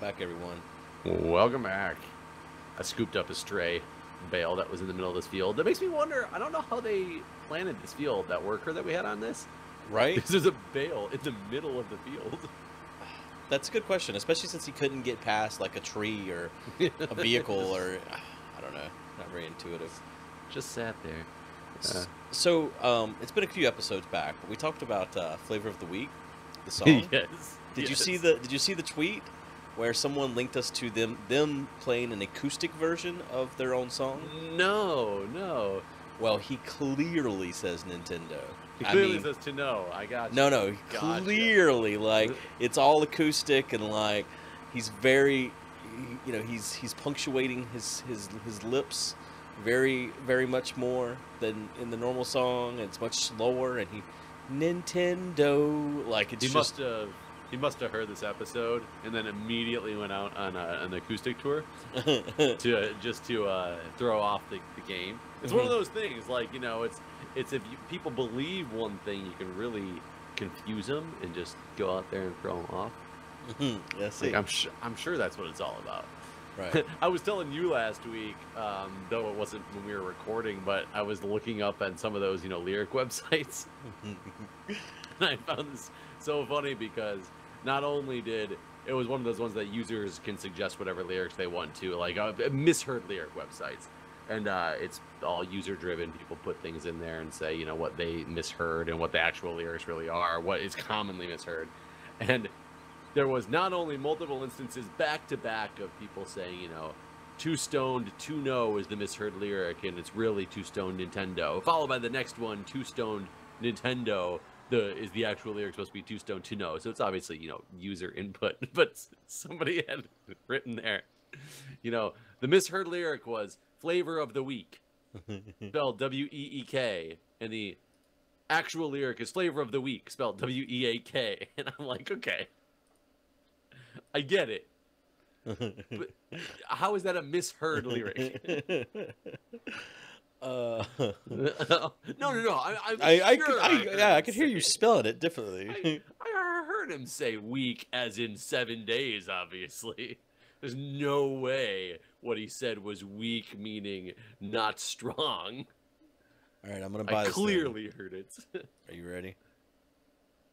back, everyone. Welcome back. I scooped up a stray bale that was in the middle of this field. That makes me wonder, I don't know how they planted this field, that worker that we had on this. Right? This is a bale in the middle of the field. That's a good question, especially since he couldn't get past like a tree or a vehicle or I don't know. Not very intuitive. Just sat there. So it's been a few episodes back, but we talked about Flavor of the Week, the song. Yes. Did you see the tweet where someone linked us to them playing an acoustic version of their own song? No. Well, he clearly says Nintendo. He clearly says to know. I got you. No, Gotcha. clearly, like, it's all acoustic and, like, he's very, he's punctuating his lips very, very much more than in the normal song. It's much slower, and Nintendo, like, it's He must have heard this episode and then immediately went out on an acoustic tour to throw off the game. It's one of those things, like, it's if people believe one thing, you can really confuse them and just go out there and throw them off. Yes, like, I'm sure that's what it's all about. Right. I was telling you last week, though it wasn't when we were recording, but I was looking up on some of those, lyric websites, and I found this so funny because not only did it was one of those ones that users can suggest whatever lyrics they want to, like misheard lyric websites, and it's all user driven. People put things in there and say, what they misheard and what the actual lyrics really are, what is commonly misheard. And there was not only multiple instances back to back of people saying, too stoned to know is the misheard lyric, and it's really too stoned Nintendo, followed by the next one, too stoned Nintendo is the actual lyric supposed to be too stoned to know. So it's obviously, user input, but somebody had written there, the misheard lyric was Flavor of the Week, spelled W-E-E-K, and the actual lyric is Flavor of the Week, spelled W-E-A-K. And I'm like, okay, I get it. But how is that a misheard lyric? No. I could hear you spelling it differently. I heard him say week as in 7 days, obviously. There's no way what he said was weak, meaning not strong. All right, I'm going to buy this. I clearly heard it. Are you ready?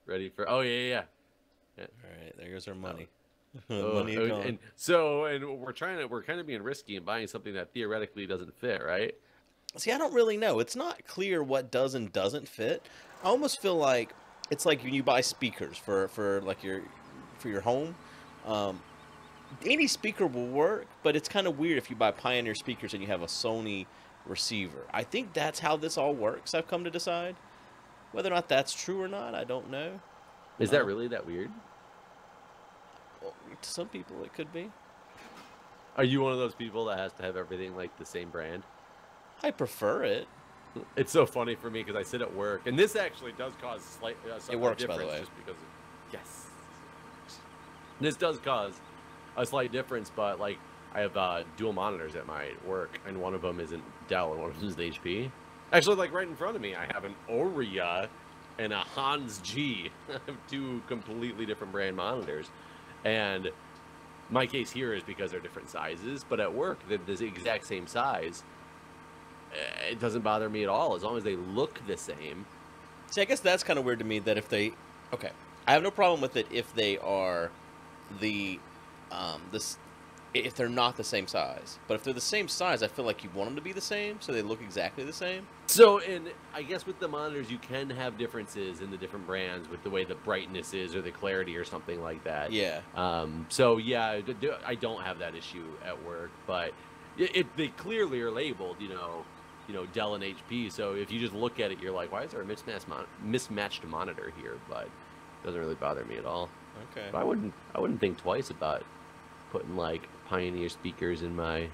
Ready for... Oh, yeah. All right, there goes our money. Money gone. And we're kind of being risky and buying something that theoretically doesn't fit, right? See, I don't really know. It's not clear what does and doesn't fit. I almost feel like it's like when you buy speakers for like your home. Any speaker will work, but it's kind of weird if you buy Pioneer speakers and you have a Sony receiver. I think that's how this all works, I've come to decide. Whether or not that's true or not, I don't know. Is that really that weird? Well, to some people, it could be. Are you one of those people that has to have everything like the same brand? I prefer it. It's so funny for me because I sit at work, and this actually does cause slight it works, difference, by the way. just because yes, this does cause a slight difference. But like, I have dual monitors at my work, and one of them isn't Dell, and one of them is HP. Actually, like right in front of me, I have an Oria and a Hans G. I have two completely different brand monitors, and my case here is because they're different sizes. But at work, they're the exact same size. It doesn't bother me at all as long as they look the same. See, I guess that's kind of weird to me that if they... Okay, I have no problem with it if they are if they're not the same size. But if they're the same size, I feel like you want them to be the same, so they look exactly the same. So, and I guess with the monitors, you can have differences in the different brands with the way the brightness is or the clarity or something like that. Yeah. So, yeah, I don't have that issue at work, but they clearly are labeled, Dell and HP. So if you just look at it, you're like, why is there a mismatched monitor here? But it doesn't really bother me at all. Okay. But I wouldn't think twice about putting like Pioneer speakers in my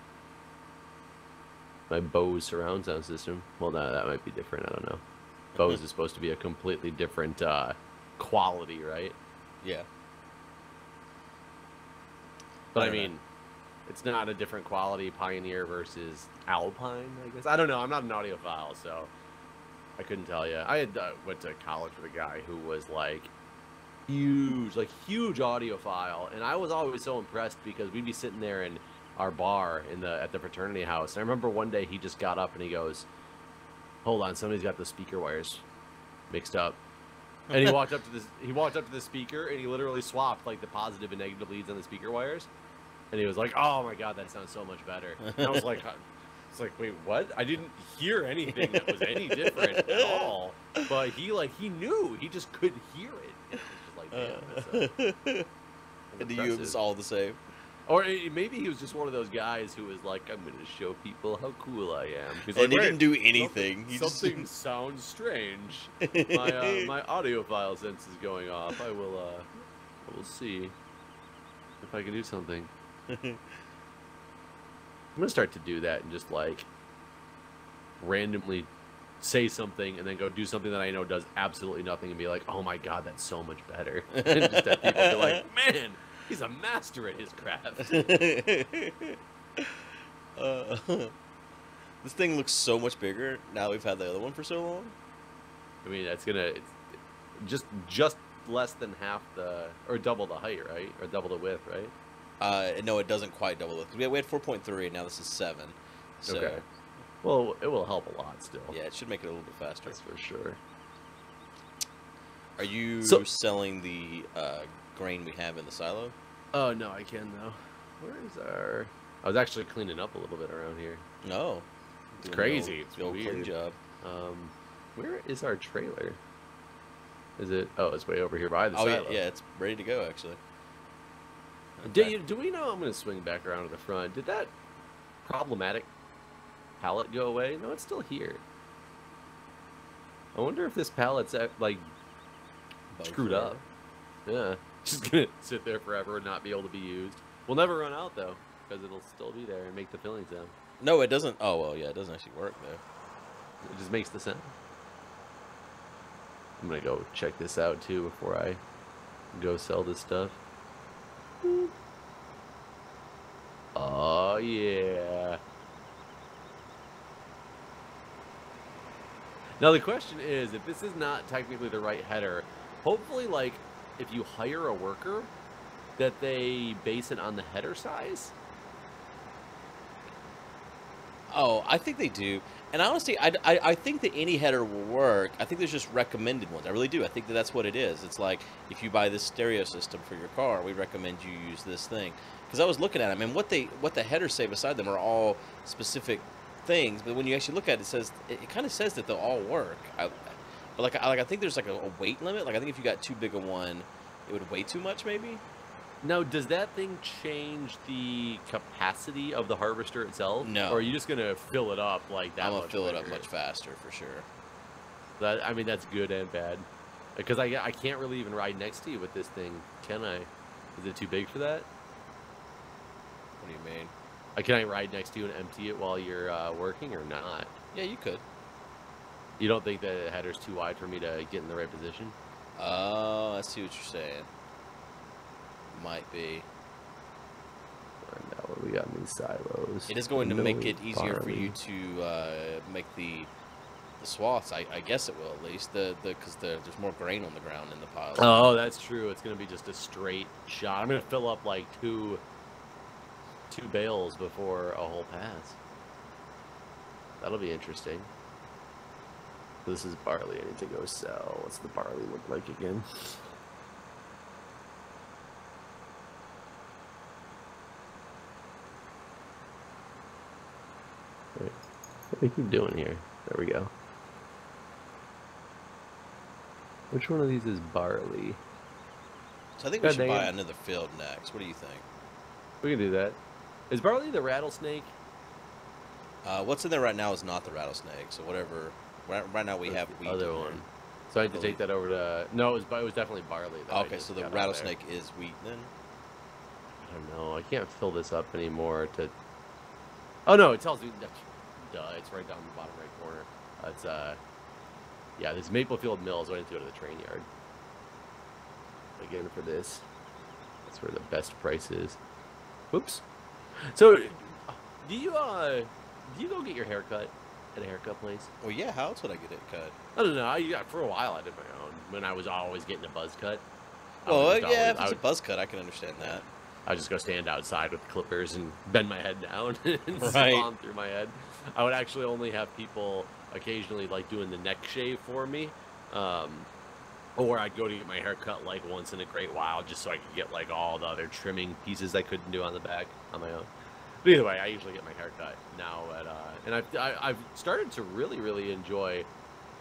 Bose surround sound system. Well, that might be different. I don't know. Bose is supposed to be a completely different quality, right? Yeah. But I mean, it's not a different quality Pioneer versus Alpine, I guess. I don't know. I'm not an audiophile, so I couldn't tell you. I had went to college with a guy who was like huge, like huge audiophile, and I was always so impressed because we'd be sitting there in our bar at the fraternity house. And I remember one day he just got up and he goes, "Hold on, somebody's got the speaker wires mixed up." And he walked up to the speaker and he literally swapped like the positive and negative leads on the speaker wires. And he was like, "Oh my god, that sounds so much better." And I was like, wait, what? I didn't hear anything that was any different at all. But he knew. He just couldn't hear it. And it was just like, damn, that's And to you, it was all the same. Or maybe he was just one of those guys who was like, "I'm going to show people how cool I am." And like, he didn't do anything. Something sounds strange. My audiophile sense is going off. I will see if I can do something. I'm gonna start to do that and just like randomly say something and then go do something that I know does absolutely nothing and be like, "Oh my god, that's so much better." And just have people be like, "Man, he's a master at his craft." This thing looks so much bigger now we've had the other one for so long. I mean, it's just less than half or double the height, right? Or double the width, right? No, it doesn't quite double it. We had 4.3, and now this is 7. So, okay. Well, it will help a lot still. Yeah, it should make it a little bit faster. That's for sure. Are you selling the grain we have in the silo? Oh, no, I can, though. Where is our... I was actually cleaning up a little bit around here. No. It's crazy. It's the old weird. clean job. Where is our trailer? Is it... Oh, it's way over here by the silo. Yeah, it's ready to go, actually. Do we know? I'm going to swing back around to the front. Did that problematic pallet go away? No, it's still here. I wonder if this pallet's like screwed up. Yeah, just gonna sit there forever and not be able to be used. We'll never run out though, because it'll still be there and make the filling sound. No, it doesn't. Oh well, yeah, it doesn't actually work though. It just makes the sound. I'm gonna go check this out too before I go sell this stuff. Oh yeah. Now the question is, if this is not technically the right header, hopefully like if you hire a worker that they base it on the header size. Oh, I think they do. And honestly, I think that any header will work. I think there's just recommended ones. I really do. I think that that's what it is. It's like, if you buy this stereo system for your car, we recommend you use this thing. Because I was looking at them, and what the headers say beside them are all specific things. But when you actually look at it, it kind of says that they'll all work. But I think there's like a weight limit. Like I think if you got too big a one, it would weigh too much, maybe. Now, does that thing change the capacity of the harvester itself? No. Or are you just going to fill it up like that? I'm going to fill it up much faster, for sure. I mean, that's good and bad. Because I can't really even ride next to you with this thing, can I? Is it too big for that? What do you mean? Can I ride next to you and empty it while you're working or not? Yeah, you could. You don't think the header's too wide for me to get in the right position? Oh, I see what you're saying. Might be. Find out what we got in these silos. It is going to make it easier for you to make the swaths. I guess it will, at least because there's more grain on the ground in the pile. Oh, that's true. It's going to be just a straight shot. I'm going to fill up like two bales before a whole pass. That'll be interesting. This is barley. I need to go sell. What's the barley look like again? Right. What do we keep doing here? There we go. Which one of these is barley? So I think we should buy another field next. What do you think? We can do that. Is barley the rattlesnake? What's in there right now is not the rattlesnake. So whatever. Right now we have wheat. Other one. So I have to take that over to. No, it was definitely barley. Okay, so the rattlesnake is wheat then. I don't know. I can't fill this up anymore. Oh no! It tells me. Duh! It's right down the bottom right corner. It's yeah. This Maplefield Mill, so I need to go to the train yard. Again for this. That's where the best price is. Whoops. So, do you go get your hair cut at a haircut place? Well, yeah. How else would I get it cut? I don't know. For a while I did my own when I was always getting a buzz cut. Well, yeah, if it's a buzz cut, I can understand that. I would just go stand outside with clippers and bend my head down and Right. on through my head. I would actually only have people occasionally like doing the neck shave for me. Or I'd go to get my hair cut like once in a great while just so I could get like all the other trimming pieces I couldn't do on the back on my own. But either way, I usually get my hair cut now and I've started to really enjoy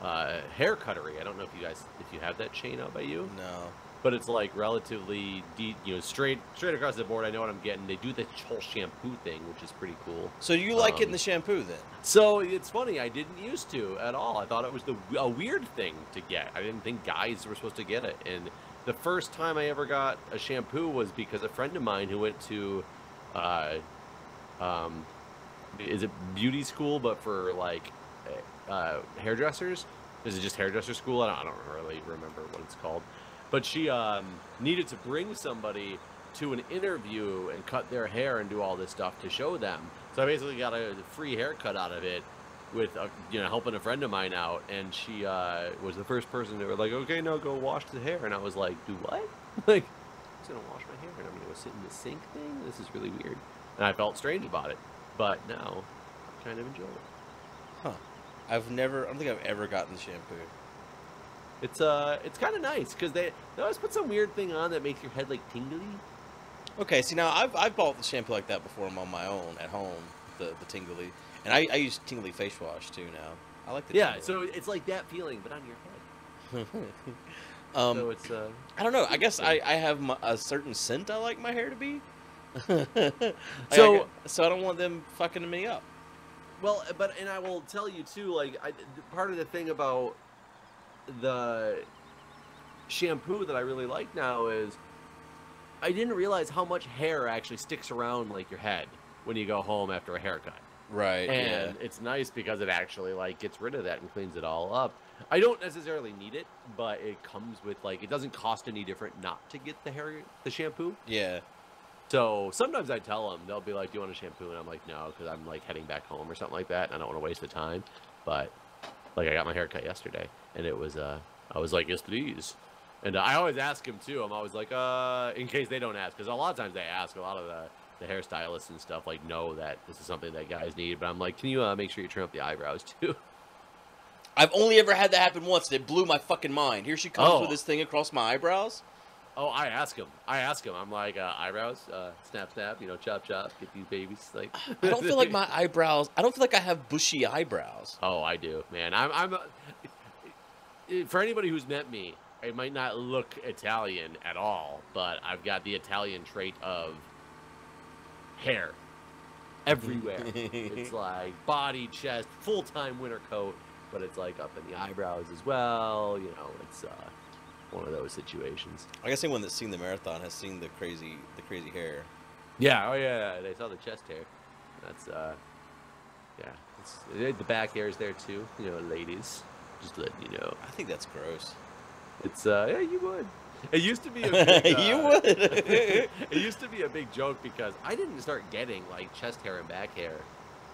hair cuttery. I don't know if you have that chain out by you. No. But it's like relatively deep, straight across the board. I know what I'm getting. They do the whole shampoo thing, which is pretty cool. So you like getting the shampoo then? So it's funny. I didn't used to at all. I thought it was a weird thing to get. I didn't think guys were supposed to get it. And the first time I ever got a shampoo was because a friend of mine who went to, is it beauty school, but for like hairdressers? Is it just hairdresser school? I don't really remember what it's called. But she needed to bring somebody to an interview and cut their hair and do all this stuff to show them. So I basically got a free haircut out of it with, helping a friend of mine out. And she was the first person that were like, okay, no, go wash the hair. And I was like, do what? Like, I'm just going to wash my hair and I'm going to go sit in the sink thing? This is really weird. And I felt strange about it. But now I kind of enjoy it. Huh. I don't think I've ever gotten the shampoo. It's kind of nice because they always put some weird thing on that makes your head like tingly. Okay, see now I've bought the shampoo like that before. I'm on my own at home, the tingly, and I use tingly face wash too now. I like the tingly. So it's like that feeling, but on your head. So it's I don't know. I guess I have a certain scent I like my hair to be. So I don't want them fucking me up. Well, and I will tell you too. Like part of the thing about the shampoo that I really like now is I didn't realize how much hair actually sticks around like your head when you go home after a haircut. Right. And it's nice because it actually like gets rid of that and cleans it all up. I don't necessarily need it, but it comes with like it doesn't cost any different not to get the shampoo. Yeah. So sometimes I tell them, they'll be like, do you want a shampoo? And I'm like, no, because I'm like heading back home or something like that and I don't want to waste the time. But like I got my haircut yesterday and it was I was like, yes please. And I always ask them too. I'm always like, in case they don't ask, because a lot of times they ask. A lot of the hairstylists and stuff like know that this is something that guys need. But I'm like, can you make sure you trim up the eyebrows too? I've only ever had that happen once. It blew my fucking mind. Here she comes with this thing across my eyebrows. Oh, I ask him. I'm like, eyebrows, snap, snap, chop, chop, get these babies. Like, I don't feel like my eyebrows. I don't feel like I have bushy eyebrows. Oh, I do, man. For anybody who's met me, I might not look Italian at all, but I've got the Italian trait of hair everywhere. It's like body, chest, full-time winter coat, but it's like up in the eyebrows as well. It's one of those situations. I guess anyone that's seen the marathon has seen the crazy hair. Yeah. Oh yeah. They saw the chest hair. That's yeah. The back hair is there too. Ladies. Just letting you know. I think that's gross. It's yeah, you would. It used to be a big, you would. It used to be a big joke because I didn't start getting like chest hair and back hair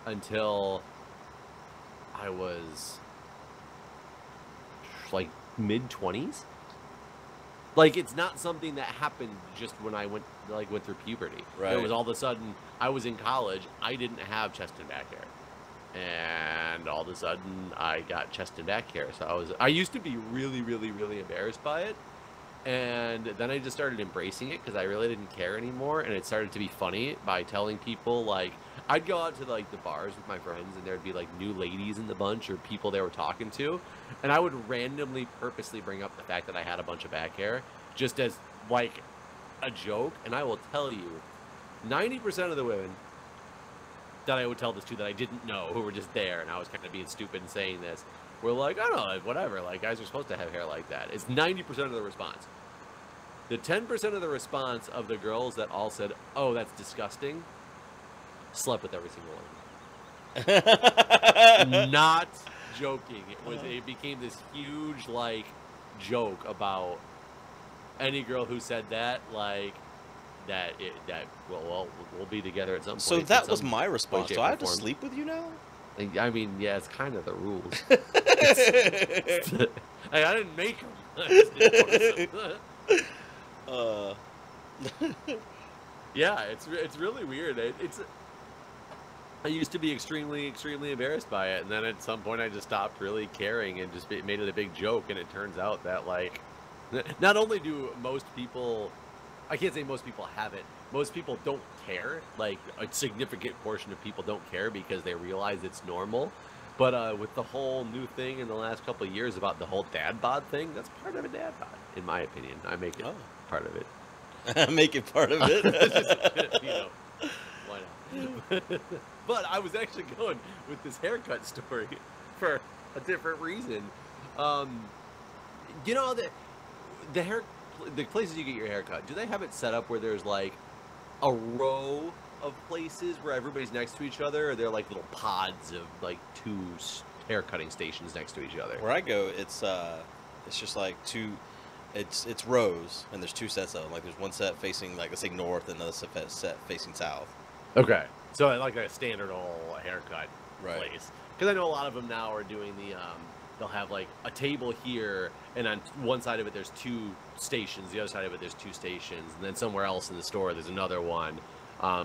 until I was like mid-20s. Like it's not something that happened just when I went through puberty. Right. It was all of a sudden I was in college. I didn't have chest and back hair. And all of a sudden I got chest and back hair. So I used to be really embarrassed by it. And then I just started embracing it because I really didn't care anymore. And it started to be funny by telling people, like, I'd go out to like the bars with my friends and there'd be like new ladies in the bunch or people they were talking to. And I would randomly purposely bring up the fact that I had a bunch of back hair just as like a joke. And I will tell you, 90% of the women that I would tell this to that I didn't know, who were just there, and I was kind of being stupid and saying this, were like, I don't know, whatever, like, guys are supposed to have hair like that. It's 90% of the response. The 10% of the response of the girls that all said, oh, that's disgusting, slept with every single one. Not joking. It became this huge, like, joke about any girl who said that, like, that we'll be together at some point. So that was my response. Do I have to sleep with you now? I mean, yeah, it's kind of the rules. Hey, I didn't make them. Uh, Yeah, it's really weird. I used to be extremely embarrassed by it, and then at some point I just stopped really caring and just made it a big joke. And it turns out that like, not only do most people, I can't say most people have it. Most people don't care. Like a significant portion of people don't care because they realize it's normal. But with the whole new thing in the last couple of years about the whole dad bod thing, that's part of a dad bod, in my opinion. I make it oh, part of it. make it part of it. You know, why not? But I was actually going with this haircut story for a different reason. You know, the places you get your haircut, do they have it set up where there's like a row of places where everybody's next to each other, or they're like little pods of like two haircutting stations next to each other? Where I go, it's just like two. It's rows, and there's two sets of them. Like there's one set facing, like, let's say north, and another set facing south. Okay, so like a standard old haircut Right. place. Because I know a lot of them now are doing the they'll have like a table here, and on one side of it there's two stations, the other side of it there's two stations, and then somewhere else in the store there's another one.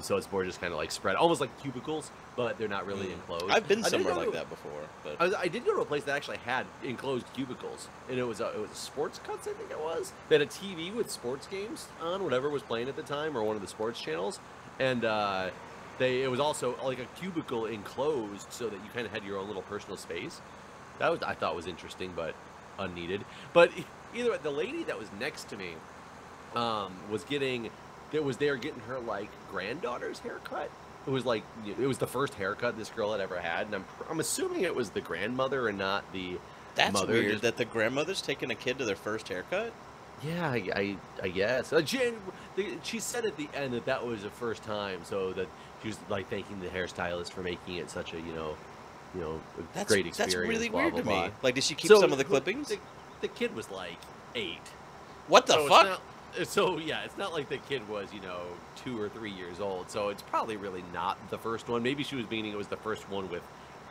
So it's more just kind of like spread, almost like cubicles, but they're not really enclosed. I've been somewhere like that before, but I did go to a place that actually had enclosed cubicles, and it was a sports cuts, I think it was. They had a TV with sports games on, whatever was playing at the time, or one of the sports channels, and it was also like a cubicle enclosed, so that you kind of had your own little personal space. I thought was interesting, but unneeded. But either way, the lady that was next to me was getting her like granddaughter's haircut. It was the first haircut this girl had ever had, and I'm assuming it was the grandmother and not the that's mother. weird that the grandmother's taking a kid to their first haircut. Yeah, I guess. She said at the end that was the first time, so that she was like thanking the hairstylist for making it such a a great experience. That's really blah, weird blah, to blah. me. Like, did she keep So some of the clippings? The kid was like 8. What the So fuck? it's not like the kid was 2 or 3 years old. So it's probably really not the first one. Maybe she was meaning it was the first one with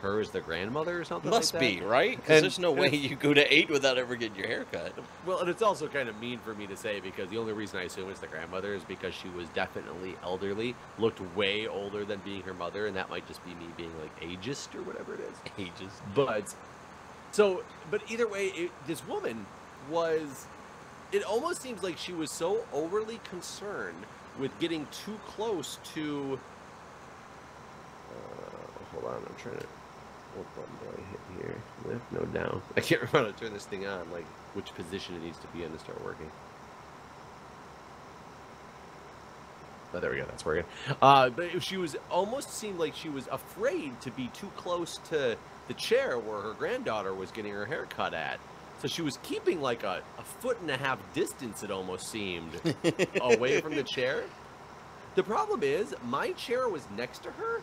her as the grandmother or something. Must like that. be, right? Because And- there's no way you go to 8 without ever getting your hair cut. Well, and it's also kind of mean for me to say, because the only reason I assume it's the grandmother is because she was definitely elderly, looked way older than being her mother, and that might just be me being like ageist or whatever it is. Ages. But either way, this woman was. It almost seems like she was so overly concerned with getting too close to. Hold on, I'm trying to. What button do I hit here? Lift? No, down. I can't remember how to turn this thing on, like which position it needs to be in to start working. Oh, there we go. That's working. But she was almost seemed like she was afraid to be too close to the chair where her granddaughter was getting her hair cut at. So she was keeping like a 1.5 foot distance, it almost seemed, away from the chair. The problem is, my chair was next to her,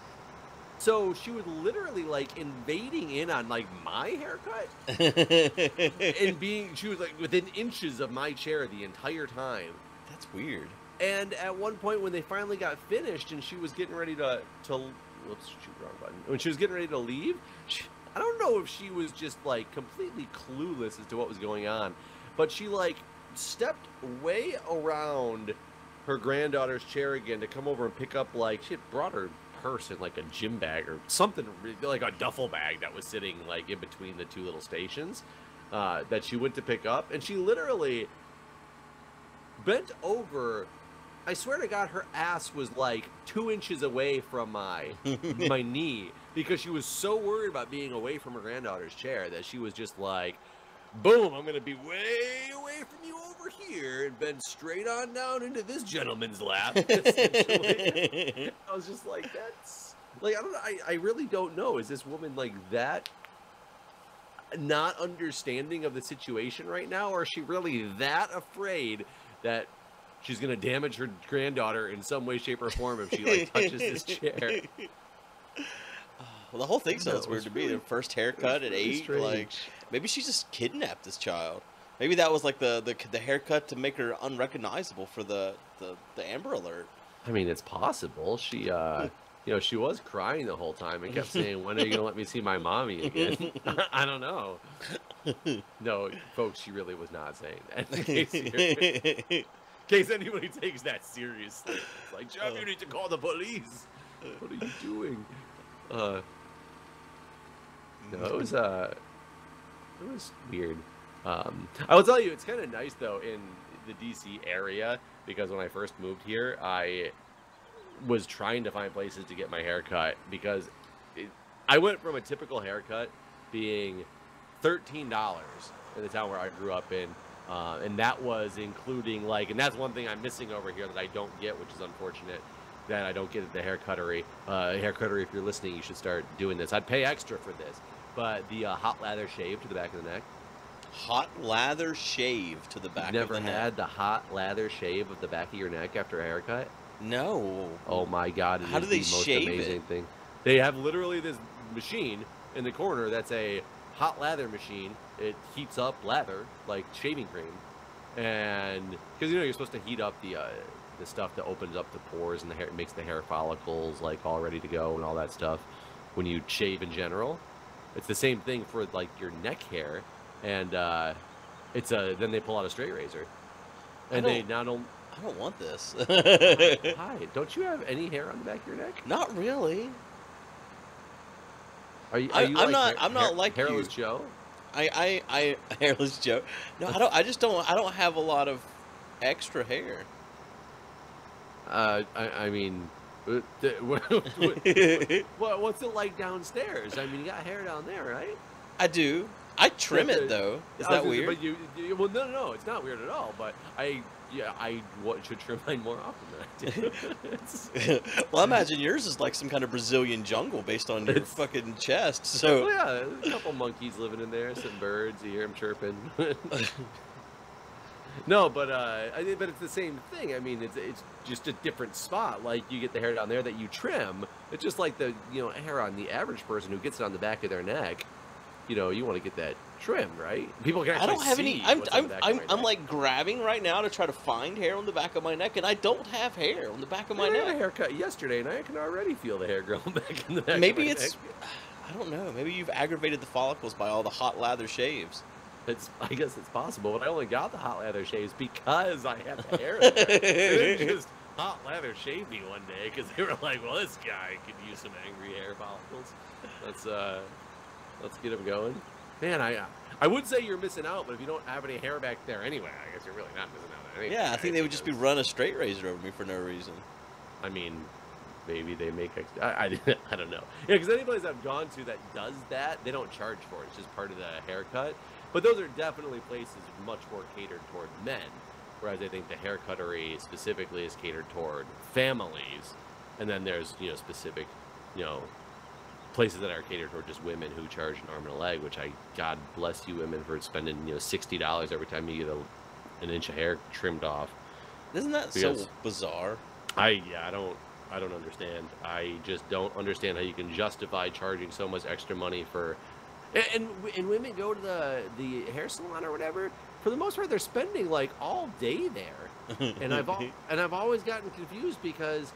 so she was literally like invading in on like my haircut, and she was like within inches of my chair the entire time. That's weird. And at one point, when they finally got finished, and she was getting ready to whoops, shoot, wrong button. When she was getting ready to leave, I don't know if she was just like completely clueless as to what was going on, but she like stepped way around her granddaughter's chair again to come over and pick up, like, she had brought her purse in like a gym bag or something, like a duffel bag that was sitting like in between the two little stations that she went to pick up, and she literally bent over. I swear to God, her ass was like 2 inches away from my knee, because she was so worried about being away from her granddaughter's chair that she was just like, boom, I'm going to be way away from you over here and bend straight on down into this gentleman's lap. Essentially. I was just like, that's like, I don't know. I really don't know. Is this woman like that not understanding of the situation right now? Or is she really that afraid that she's going to damage her granddaughter in some way, shape, or form if she like touches this chair? Well, the whole thing sounds it weird was to me. really- Their first haircut at really 8, like strange. maybe she just kidnapped this child. Maybe that was like the haircut to make her unrecognizable for the Amber Alert. I mean, it's possible. She, she was crying the whole time and kept saying, "When are you gonna let me see my mommy again?" I don't know. No, folks, she really was not saying that. In case case anybody takes that seriously. It's like, Jeff, you need to call the police. What are you doing? No, it was weird. I will tell you, it's kind of nice though in the DC area, because when I first moved here, I was trying to find places to get my hair cut, because I went from a typical haircut being $13 in the town where I grew up in, and that was including like, and that's one thing I'm missing over here that I don't get, which is unfortunate, that I don't get at the hair cuttery. Hair cuttery, if you're listening, you should start doing this. I'd pay extra for this, but the hot lather shave to the back of the neck. Hot lather shave to the back of the neck. Never had the hot lather shave of the back of your neck after a haircut? No. Oh my God! How do they shave it? Amazing thing. They have literally this machine in the corner that's a hot lather machine. It heats up lather like shaving cream, and because you're supposed to heat up the stuff that opens up the pores and the hair, makes the hair follicles like all ready to go and all that stuff when you shave in general. It's the same thing for like your neck hair. And then they pull out a straight razor, and they not only. I don't want this. Hi, don't you have any hair on the back of your neck? Not really. Are you I'm like not like hairless you. Joe. I hairless Joe. No, I don't. I just don't. I don't have a lot of extra hair. I mean, what's it like downstairs? I mean, you got hair down there, right? I do. I trim it though. Is that weird? But well, no, it's not weird at all. But I should trim mine more often than I do. Well, I imagine yours is like some kind of Brazilian jungle based on your fucking chest. So yeah, there's a couple monkeys living in there, some birds. You hear them chirping. No, but but it's the same thing. I mean, it's just a different spot. Like you get the hair down there that you trim. It's just like the hair on the average person who gets it on the back of their neck. You want to get that trimmed, right? People can actually I don't have see any. I'm like grabbing right now to try to find hair on the back of my neck, and I don't have hair on the back of my neck. I had a haircut yesterday, and I can already feel the hair growing back in the back. Maybe of my it's. neck. I don't know. Maybe you've aggravated the follicles by all the hot lather shaves. I guess it's possible, but I only got the hot lather shaves because I had the hair there. They didn't just hot lather shave me one day because they were like, well, this guy could use some angry hair follicles. Let's get him going. Man, I would say you're missing out, but if you don't have any hair back there anyway, I guess you're really not missing out on anything. Yeah, I think they would just be run a straight razor over me for no reason. I mean, maybe they make I don't know. Yeah, because any place I've gone to that does that, they don't charge for it. It's just part of the haircut. But those are definitely places much more catered toward men, whereas I think the hair cuttery specifically is catered toward families. And then there's, specific, places that are catered toward just women who charge an arm and a leg, which God bless you women for spending, $60 every time you get an inch of hair trimmed off. Isn't that so bizarre? I don't understand. I just don't understand how you can justify charging so much extra money for. And women go to the hair salon or whatever. For the most part, they're spending like all day there, and I've always gotten confused because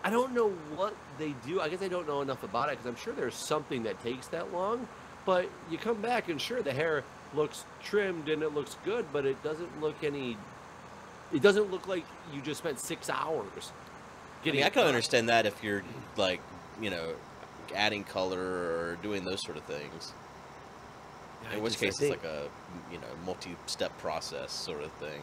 I don't know what they do. I guess I don't know enough about it because I'm sure there's something that takes that long. But you come back and sure the hair looks trimmed and it looks good, but it doesn't look It doesn't look like you just spent 6 hours. I can understand that if you're like adding color or doing those sort of things. In which case, it's like a multi-step process sort of thing.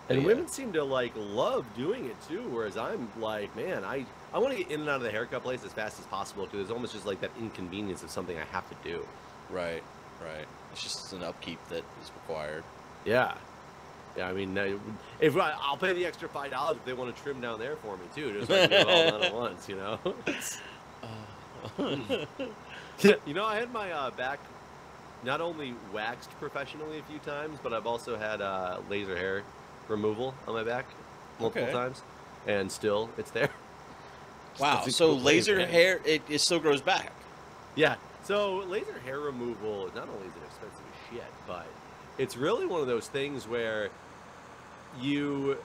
And women seem to love doing it too, whereas I'm like, man, I want to get in and out of the haircut place as fast as possible because it's almost just like that inconvenience of something I have to do. Right. It's just an upkeep that is required. Yeah. I mean, if I'll pay the extra $5 if they want to trim down there for me too, just like get it all done at once, I had my back not only waxed professionally a few times, but I've also had laser hair removal on my back multiple times, and still it's there. Wow! So laser hair, it still grows back. Yeah. So laser hair removal, not only is it expensive as shit, but it's really one of those things where you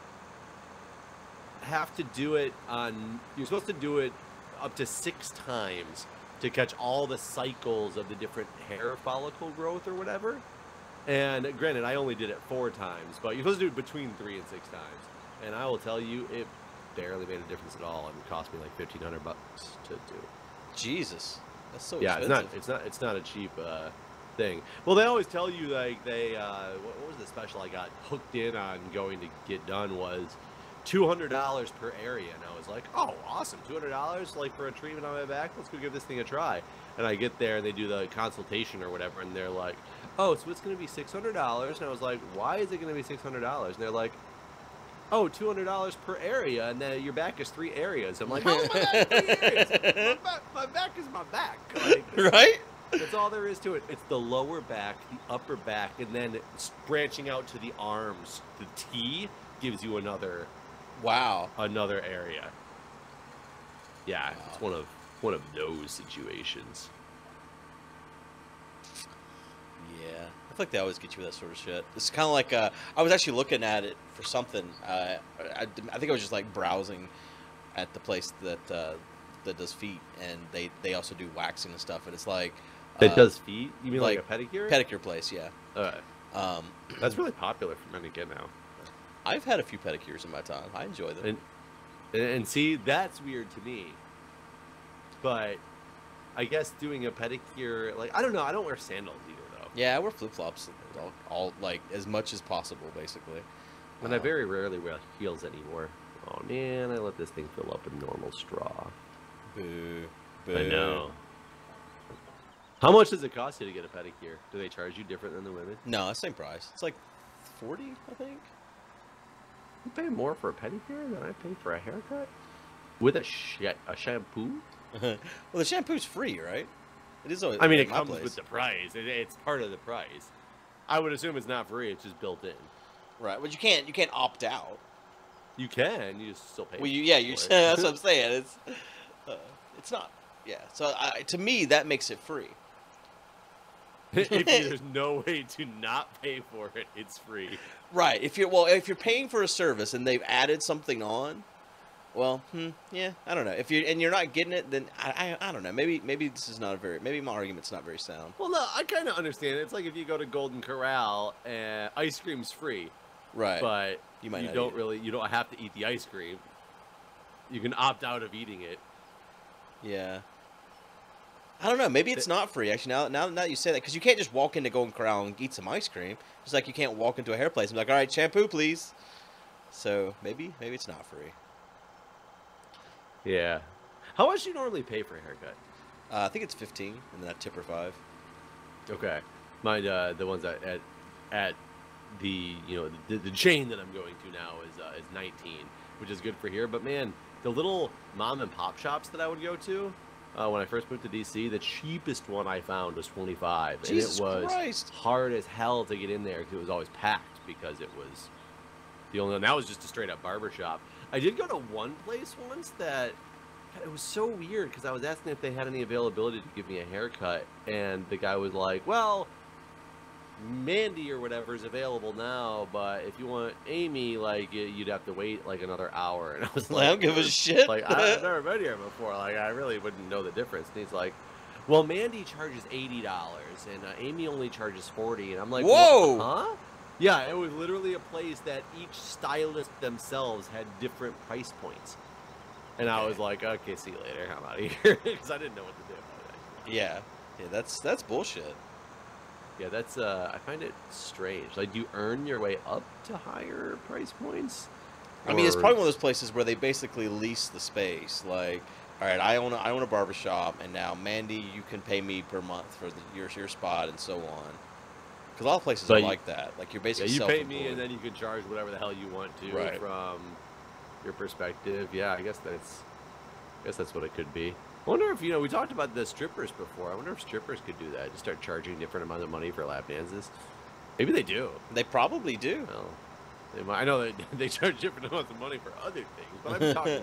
have to do it you're supposed to do it up to 6 times to catch all the cycles of the different hair follicle growth or whatever. And granted, I only did it 4 times, but you're supposed to do it between 3 and 6 times. And I will tell you, it barely made a difference at all. It cost me like $1,500 to do. Jesus, that's so expensive. expensive. It's not a cheap thing. Well, they always tell you like they what was the special I got hooked in on going to get done was $200 per area, and I was like, oh, awesome, $200 like for a treatment on my back. Let's go give this thing a try. And I get there and they do the consultation or whatever, and they're like, oh, so it's going to be $600. And I was like, why is it going to be $600? And they're like, oh, $200 per area, and then your back is 3 areas. I'm like, how is my back 3 areas? My back is my back. Like, right? That's all there is to it. It's the lower back, the upper back, and then it's branching out to the arms. The T gives you another area. Yeah, wow. It's one of those situations. Yeah, I feel like they always get you with that sort of shit. It's kind of like I was actually looking at it for something. I think I was just like browsing at the place that does feet, and they also do waxing and stuff. And it's like it does feet. You mean like a pedicure? Pedicure place, yeah. All right. That's really popular for men to get now. I've had a few pedicures in my time. I enjoy them. And see, that's weird to me. But I guess doing a pedicure, like, I don't know. I don't wear sandals either, though. Yeah, I wear flip-flops all like as much as possible, basically. And I very rarely wear heels anymore. Oh, man, I let this thing fill up a normal straw. Boo. Boo. I know. How much does it cost you to get a pedicure? Do they charge you different than the women? No, same price. It's like $40, I think. You pay more for a pedicure than I pay for a haircut? With a shampoo? Well, the shampoo's free, right? It is always. I mean, it comes with the price. It's part of the price. I would assume it's not free. It's just built in. Right, but you can't opt out. You can. You just still pay. Well, that's what I'm saying. It's not. Yeah. So to me, that makes it free. If there's no way to not pay for it, it's free. Right. If you're paying for a service and they've added something on, well, yeah, I don't know. If you're not getting it, then I don't know. Maybe this is not maybe my argument's not very sound. Well, no, I kind of understand it. It's like if you go to Golden Corral and ice cream's free. Right. But you don't have to eat the ice cream. You can opt out of eating it. Yeah. I don't know. Maybe it's not free. Actually, now that you say that, because you can't just walk into Golden Corral and eat some ice cream. Just like you can't walk into a hair place and be like, all right, shampoo, please. So maybe it's not free. Yeah. How much do you normally pay for a haircut? I think it's $15, and then I tip her $5. Okay. Mine, the ones at the the chain that I'm going to now is 19, which is good for here. But man, the little mom and pop shops that I would go to. When I first moved to DC, the cheapest one I found was $25, and it was hard as hell to get in there because it was always packed because it was the only one. That was just a straight up barber shop. I did go to one place once that it was so weird because I was asking if they had any availability to give me a haircut, and the guy was like, "Well, Mandy or whatever is available now, but if you want Amy, like you'd have to wait like another hour." And I was like, I don't give a shit. Like, I've never been here before. Like, I really wouldn't know the difference. And he's like, well, Mandy charges $80 and Amy only charges $40. And I'm like, whoa, huh? Yeah, it was literally a place that each stylist themselves had different price points. And I was like, okay, see you later. I'm out of here because I didn't know what to do. Yeah, that's bullshit. Yeah, that's I find it strange. Like, do you earn your way up to higher price points? I mean, it's probably one of those places where they basically lease the space. Like, all right, I own a barbershop, and now Mandy, you can pay me per month for your spot and so on. Because a lot of places are like that. Like, you're basically you pay me, and then you can charge whatever the hell you want to from your perspective. Yeah, I guess that's what it could be. I wonder if, we talked about the strippers before. I wonder if strippers could do that. Just start charging different amount of money for lap dances. Maybe they do. They probably do. Well, I know that they charge different amounts of money for other things, but I'm talking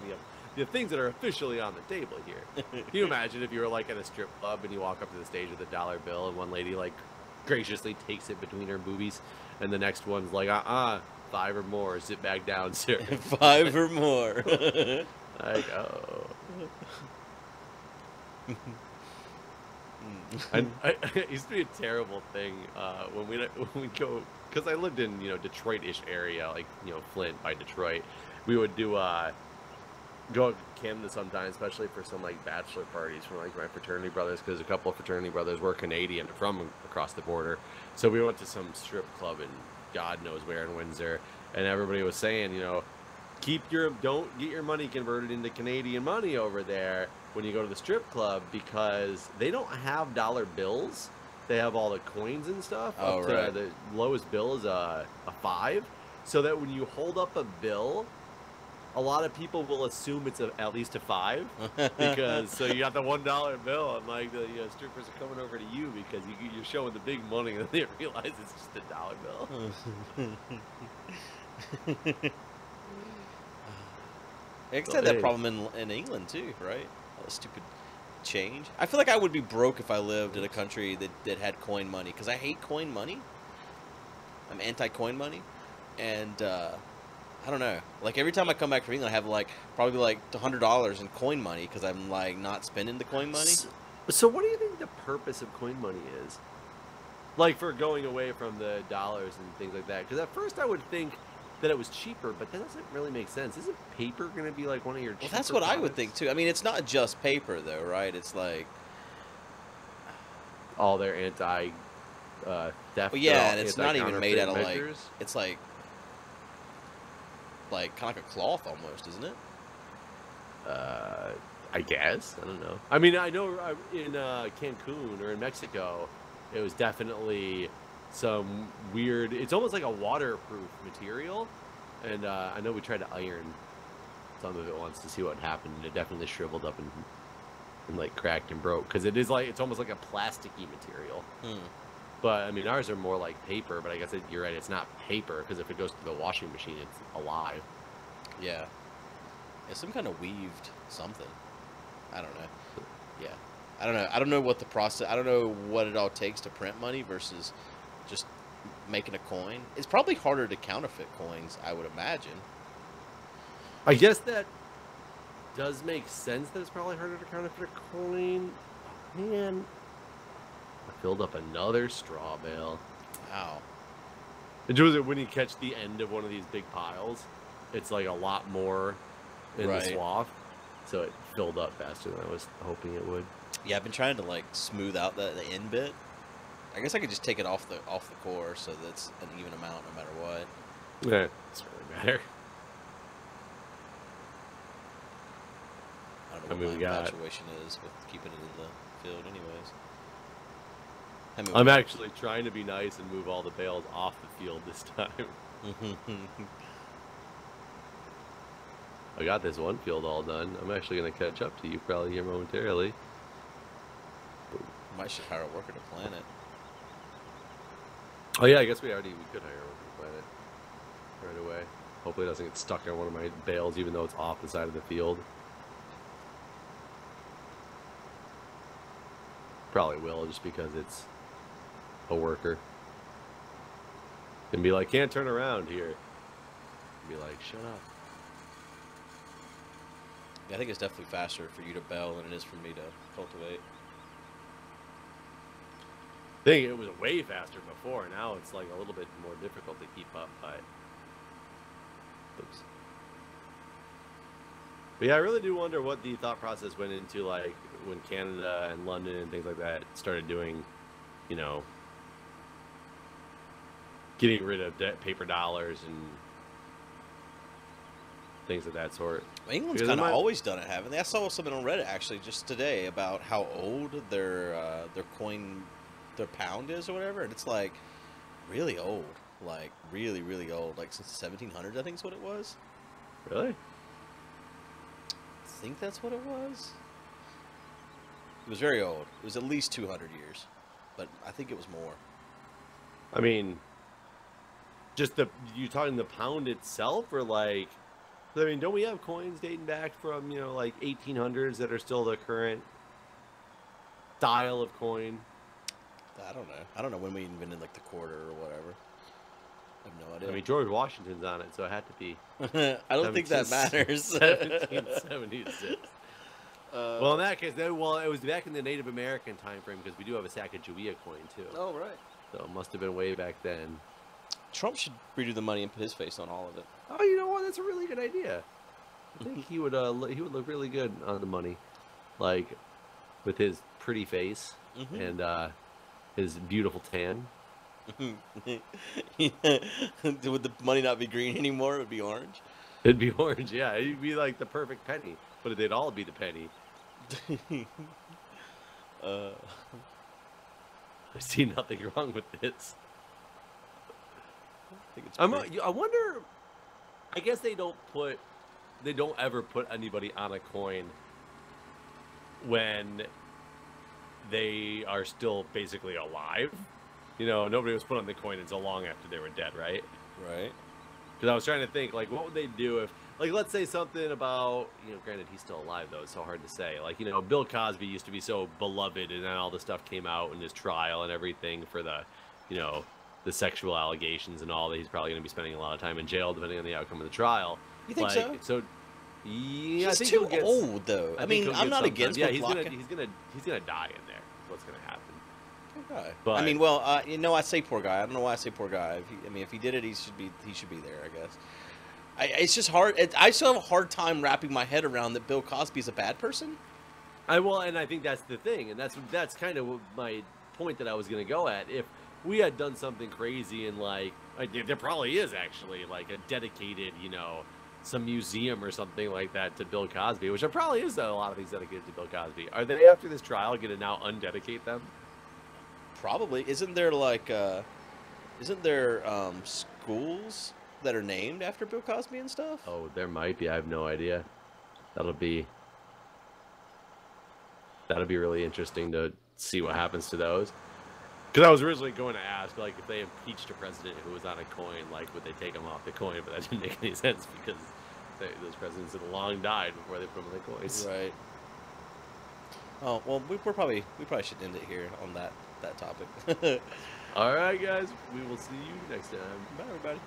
the things that are officially on the table here. Can you imagine if you were like at a strip club and you walk up to the stage with a $1 bill and one lady like graciously takes it between her boobies and the next one's like, 5 or more, sit back down, sir. 5 or more. Like, oh. It used to be a terrible thing when we go, because I lived in, you know, Detroit-ish area, like, you know, Flint by Detroit. We would do go to Canada sometimes, especially for some like bachelor parties from like my fraternity brothers, because a couple of fraternity brothers were Canadian from across the border. So we went to some strip club in God knows where in Windsor, and everybody was saying, you know, don't get your money converted into Canadian money over there when you go to the strip club, because they don't have dollar bills. They have all the coins and stuff. Oh, up right. to the lowest bill is a 5, so that when you hold up a bill, a lot of people will assume it's at least a 5, because so you got the $1 bill, and like the strippers are coming over to you because you're showing the big money, and they realize it's just a dollar bill. I guess I had that problem in England too, right? All the stupid change. I feel like I would be broke if I lived in a country that had coin money, because I hate coin money. I'm anti-coin money, and I don't know. Like every time I come back from England, I have like probably like $100 in coin money because I'm like not spending the coin money. So what do you think the purpose of coin money is? Like for going away from the dollars and things like that? Because at first I would think that it was cheaper, but that doesn't really make sense. Isn't paper going to be like one of your cheaper Well, that's what products? I would think too. I mean, it's not just paper though, right? It's like all their anti theft. well, yeah, and it's not even made out of measures. like it's like kind of like a cloth almost, isn't it? I guess. I don't know. I mean, I know in Cancun or in Mexico, it was definitely some weird. It's almost like a waterproof material, and I know we tried to iron some of it once to see what happened, and it definitely shriveled up and like cracked and broke, because it is like it's almost like a plasticky material. But I mean, ours are more like paper. But I guess you're right. It's not paper, because if it goes through the washing machine, it's alive. Yeah. It's some kind of weaved something. I don't know. Yeah. I don't know. I don't know what the process. I don't know what it all takes to print money versus just making a coin. It's probably harder to counterfeit coins, I would imagine. I guess that does make sense. That it's probably harder to counterfeit a coin. Oh, man, I filled up another straw bale. Wow. When you catch the end of one of these big piles, it's like a lot more in the swath, so it filled up faster than I was hoping it would. Yeah, I've been trying to like smooth out the end bit. I guess I could just take it off the core so that's an even amount no matter what. Yeah, it doesn't really matter. I don't know what my infatuation is with keeping it in the field anyways. I'm actually trying to be nice and move all the bales off the field this time. I got this one field all done. I'm actually going to catch up to you probably here momentarily. Might should hire a worker to plant it. Oh yeah, I guess we could hire a worker to plant it right away. Hopefully it doesn't get stuck on one of my bales, even though it's off the side of the field. Probably will, just because it's a worker. And be like, can't turn around here. And be like, shut up. Yeah, I think it's definitely faster for you to bell than it is for me to cultivate. I think it was way faster before. Now it's like a little bit more difficult to keep up, but oops. But yeah, I really do wonder what the thought process went into, like when Canada and London and things like that started doing, you know, getting rid of paper dollars and things of that sort. Well, England's kind of always done it, haven't they? I saw something on Reddit actually just today about how old their coin, their pound is or whatever, and it's like really old, like really, really old, like since the 1700s, I think is what it was. Really? I think that's what it was. It was very old. It was at least 200 years, but I think it was more. I mean, just you talking the pound itself, or like, I mean, don't we have coins dating back from, you know, like 1800s that are still the current style of coin? I don't know. I don't know when we invented like the quarter or whatever. I have no idea. I mean, George Washington's on it, so it had to be. I don't think that matters. 1776. Well, in that case, then, well, it was back in the Native American time frame because we do have a Sacagawea coin too. Oh, right. So it must have been way back then. Trump should redo the money and put his face on all of it. Oh, you know what? That's a really good idea. I think he would look really good on the money, like with his pretty face and his beautiful tan. Would the money not be green anymore? It would be orange. It'd be orange, yeah. It'd be like the perfect penny, but they'd all be the penny. I see nothing wrong with this. I wonder. I guess they don't ever put anybody on a coin when they are still basically alive. You know, nobody was put on the coin until long after they were dead, right? Right. Because I was trying to think, like, what would they do if, like, let's say something about, you know, granted, he's still alive, though. It's so hard to say. Like, you know, Bill Cosby used to be so beloved, and then all the stuff came out in his trial and everything for the, you know, the sexual allegations and all that. He's probably going to be spending a lot of time in jail, depending on the outcome of the trial. You think so? So, yeah, he's I think too old, though. I mean, I'm not against. Yeah, he's gonna die in there. Is what's gonna happen. Poor guy. But, I mean, well, you know, I say poor guy. I don't know why I say poor guy. If he did it, he should be there, I guess. It's just hard. I still have a hard time wrapping my head around that Bill Cosby is a bad person. And I think that's the thing, and that's kind of my point that I was gonna go at. If we had done something crazy and like there probably is actually like a dedicated, you know, some museum or something like that to Bill Cosby, which there probably is a lot of things dedicated to Bill Cosby. Are they after this trial going to now undedicate them? Probably. Isn't there like schools that are named after Bill Cosby and stuff? Oh, there might be. I have no idea. That'll be really interesting to see what happens to those. Because I was originally going to ask, like, if they impeached a president who was on a coin, like, would they take him off the coin? But that didn't make any sense because those presidents had long died before they put them on the coins. Right. Oh well, we probably should end it here on that topic. All right, guys. We will see you next time. Bye, everybody.